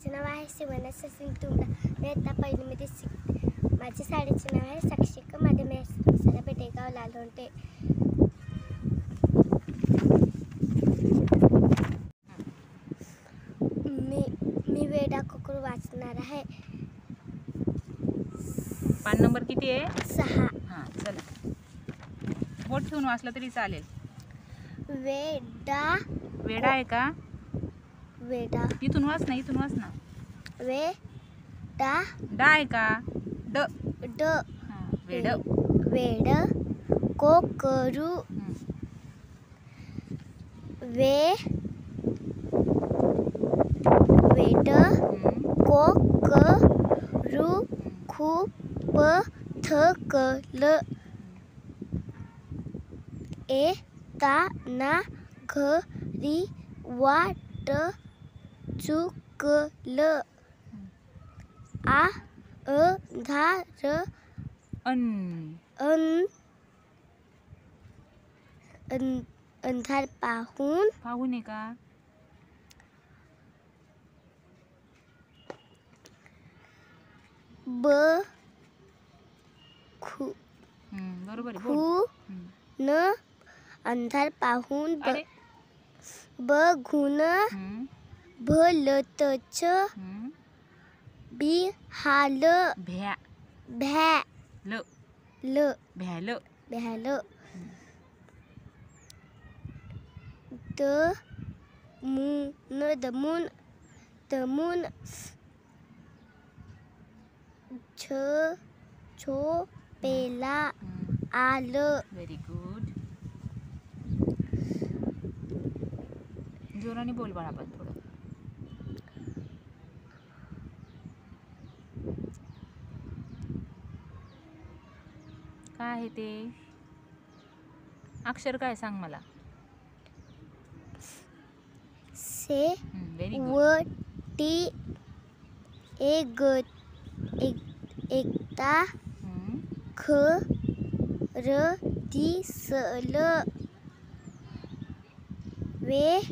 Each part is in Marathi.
माझं नाव आहे सिमना सचिन तुंबडा. मी आता पहिलीमध्ये शिकते. माझ्या शाळेचे नाव आहे साक्षिका माध्यमिक शाळा पेटेगाव लालवंटे. मी वेडा कोकरू वाचणार आहे. पान नंबर किती आहे? 6. हां चला, बोट ठेवून वाचलं तरी चालेल. वेडा वेडा आहे का? वेडा इथून वाच ना, इथून वाच ना. वेडा डा आहे का? ड ड हां वेड. वेड कोकरू वेड कोकरू खूप थकलं. येताना घरी वाट चुकलं. अंधार अंधार पाहून आहे का? बरोबर आहे, बोल. न अंधार पाहून अरे बघून भलतच बिहाल. भ्या ल ल भ्याल. भ्याल. दमून झोपेला आलं. Very good. जोराने बोल बाळा, पण थोडं. काय आहे ते अक्षर? काय सांग मला. से व्हेरी गुड. वटी एकता घर दिसलं. वेडा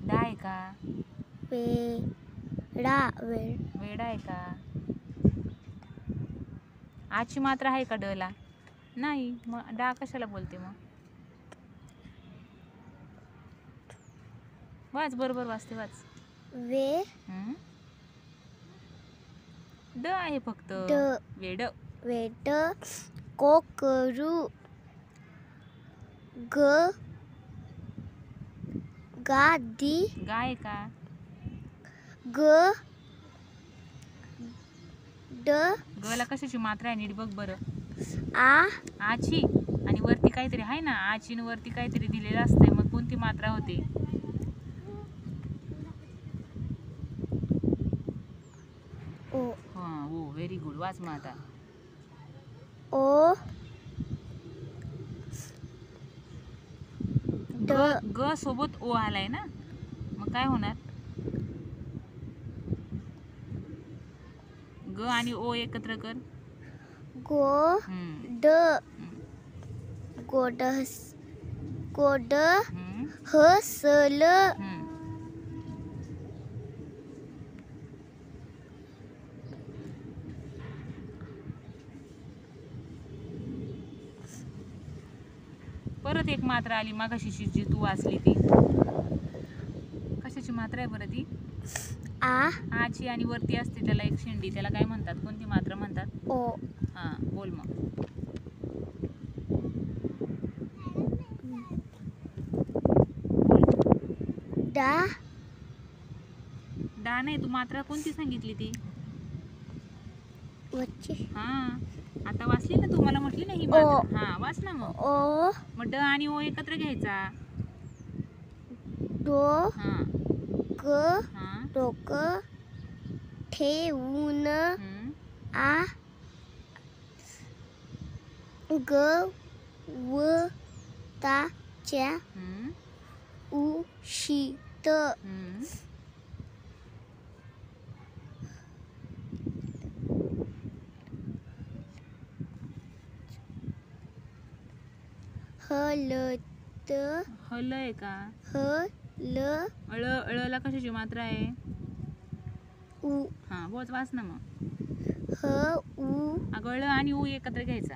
डा आहे का? वेडा वेडा आहे का? आची मात्रा आहे का ड ला? नाही, मग डा कशाला बोलते मग? वाच, बरोबर वाचते, वाच. ड आहे फक्त. वेड वेड कोकरू गादी गाय का? ग ला कशाची मात्रा आहे नीट बघ बरं. आची आणि वरती काहीतरी आहे ना, आची आणि वरती काहीतरी दिलेलं असतंय, मग कोणती मात्रा होते? ओ. हां ओ. Very good. वाच मग आता. ओ ग सोबत ओ आलाय ना, मग काय होणार? ग आणि ओ एकत्र कर. गोड हसल. परत एक मात्रा आली मागाशी जी तू वाचली ती. कशाची मात्रा आहे बरं ती? आची आणि वरती असते त्याला एक शेंडी, त्याला काय म्हणतात? कोणती मात्रा म्हणतात? ओ. हां बोल मग. डा नाही, तू मात्रा कोणती सांगितली ती? हां आता वाचली ना तू, मला म्हटली ना ही मात्रा. हां वाच ना मग. मग ड आणि ओ एकत्र घ्यायचा. डोकं ठेवून गवताच्या उशीत हलत हलय का? ह ल अळ अळला कशाची मात्रा आहे? उ हा बोच वाच ना मग. ह उ अगं अळ आणि ऊ एकत्र घ्यायचा.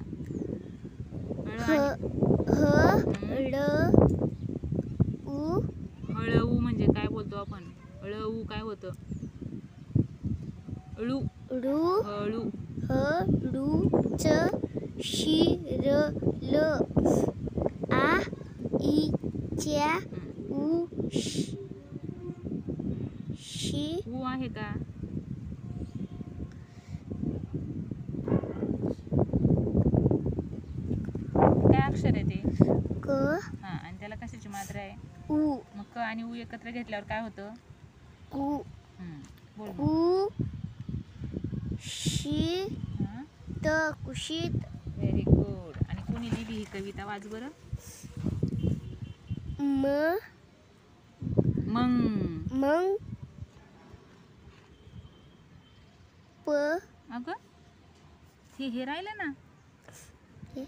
अळ ह आणि ल उ हळऊ म्हणजे काय बोलतो आपण? हळऊ काय होतं? अळू. रू हळू. ह रू च शी र ल आ इ च्या उ शी ऊ आहे का? काय अक्षर आहे ते? क हा आणि त्याला कशाची मात्रा आहे? उ मग क आणि ऊ एकत्र घेतल्यावर काय होतं? कु बोल मग. कु शी हा त कुशीत व्हेरी गुड. आणि कोणी लिहिली ही कविता वाच बरं. म मंग. मंग प अगं हे राहिलं ना. हे,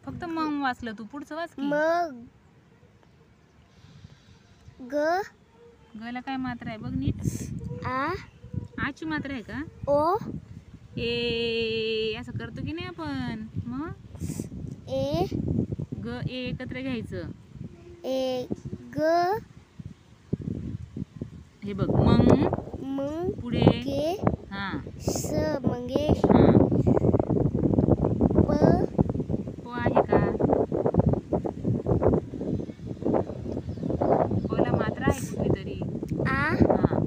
फक्त मग वाचलं तू, पुढचं वाच की. मग ग गला काय मात्रा आहे बघ नीट. आ आची मात्रा आहे का? ओ ए असं करतो की नाही आपण. मग ए ग ए एकत्र घ्यायचं. ए ग हे बघ मग मंग पुढे गे हा स मंगेश हा प प आहे का? पला मात्रा आहे कुठली तरी. आ हा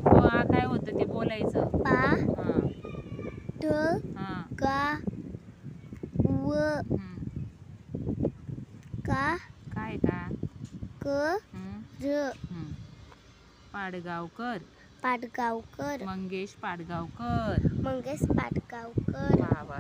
प आ काय होतं ते बोलायचं. पा हा ट हा का व का काय का? क र पाडगावकर. पाडगावकर मंगेश पाडगावकर. मंगेश पाडगावकर. वा वा.